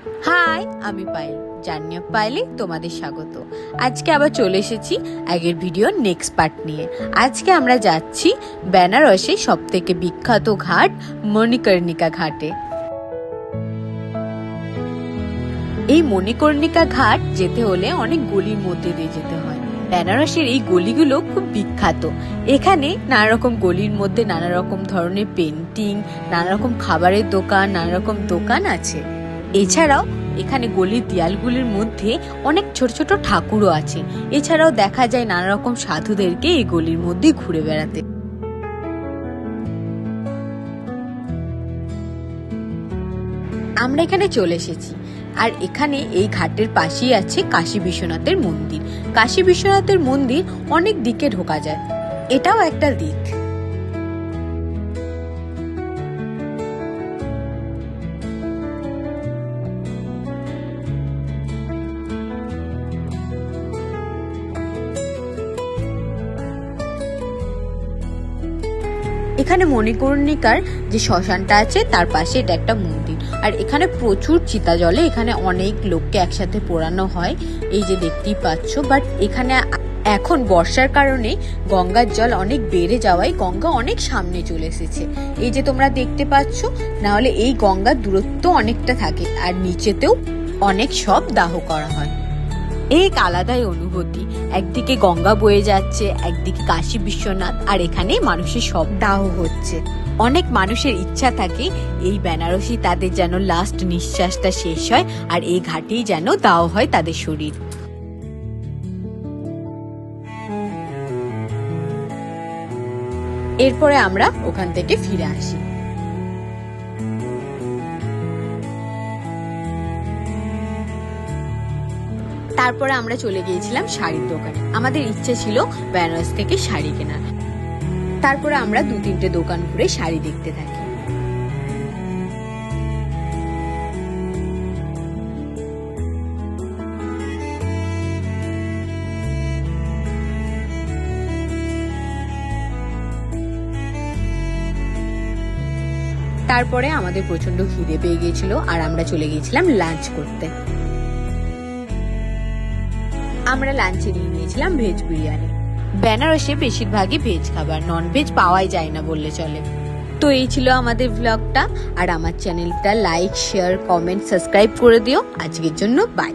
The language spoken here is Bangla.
হাই, আমি পায়েল। জার্নি অফ পায়েলে তোমাদের স্বাগত। আজকে আবার চলে এসেছি আগের ভিডিওর নেক্সট পার্ট নিয়ে। আজকে আমরা যাচ্ছি বেনারসে সব থেকে বিখ্যাত ঘাট মণিকর্ণিকা ঘাটে। এই মণিকর্ণিকা ঘাট যেতে হলে অনেক গলির মধ্যে দিয়ে যেতে হয়। বেনারসের এই গলিগুলো খুব বিখ্যাত। এখানে নানা রকম গলির মধ্যে নানা রকম ধরনের পেন্টিং, নানা রকম খাবারের দোকান, নানা রকম দোকান আছে। এছাড়াও এখানে গলির দেয়ালগুলির মধ্যে অনেক ছোট ছোট ঠাকুরও আছে। এছাড়াও দেখা যায় নানা রকম সাধুদেরকে এই গলির মধ্যে ঘুরে বেড়াতে। আমরা এখানে চলে এসেছি, আর এখানে এই ঘাটের পাশেই আছে কাশী বিশ্বনাথের মন্দির। কাশী বিশ্বনাথের মন্দির অনেক দিকে ঢোকা যায়, এটাও একটা দিক। এখানে মণিকর্ণিকার যে শ্মশানটা আছে তার পাশে এটা একটা মন্দির, আর এখানে প্রচুর চিতা জ্বলে। এখানে অনেক লোককে একসাথে পোড়ানো হয়, এই যে দেখতেই পাচ্ছ। বাট এখানে এখন বর্ষার কারণে গঙ্গার জল অনেক বেড়ে যাওয়ায় গঙ্গা অনেক সামনে চলে এসেছে। এই যে তোমরা দেখতে পাচ্ছ, না হলে এই গঙ্গার দূরত্ব অনেকটা থাকে, আর নিচেতেও অনেক সব দাহ করা হয়। এক আলাদাই অনুভূতি। একদিকে গঙ্গা বয়ে যাচ্ছে, একদিকে কাশী বিশ্বনাথ, আর এখানে মানুষের সব দাহ হচ্ছে। অনেক মানুষের ইচ্ছা থাকে এই বেনারসি তাদের যেন লাস্ট নিঃশ্বাসটা শেষ হয়, আর এই ঘাটেই যেন দাহ হয় তাদের শরীর। এরপরে আমরা ওখান থেকে ফিরে আসি। তারপরে আমরা চলে গিয়েছিলাম শাড়ির দোকানে। আমাদের ইচ্ছে ছিল বেনারস থেকে শাড়ি কেনার। তারপরে আমরা 2-3টে দোকান ঘুরে শাড়ি দেখতে থাকি। তারপরে আমাদের প্রচন্ড খিদে পেয়ে গিয়েছিল, আর আমরা চলে গিয়েছিলাম লাঞ্চ করতে। আমরা লাঞ্চে নিয়েছিলাম ভেজ বিরিয়ানি। বেনারসে বেশিরভাগই ভেজ খাবার, নন ভেজ পাওয়াই যায় না বললে চলে। তো এই ছিল আমাদের ব্লগটা, আর আমার চ্যানেলটা লাইক, শেয়ার, কমেন্ট, সাবস্ক্রাইব করে দিও। আজকের জন্য বাই।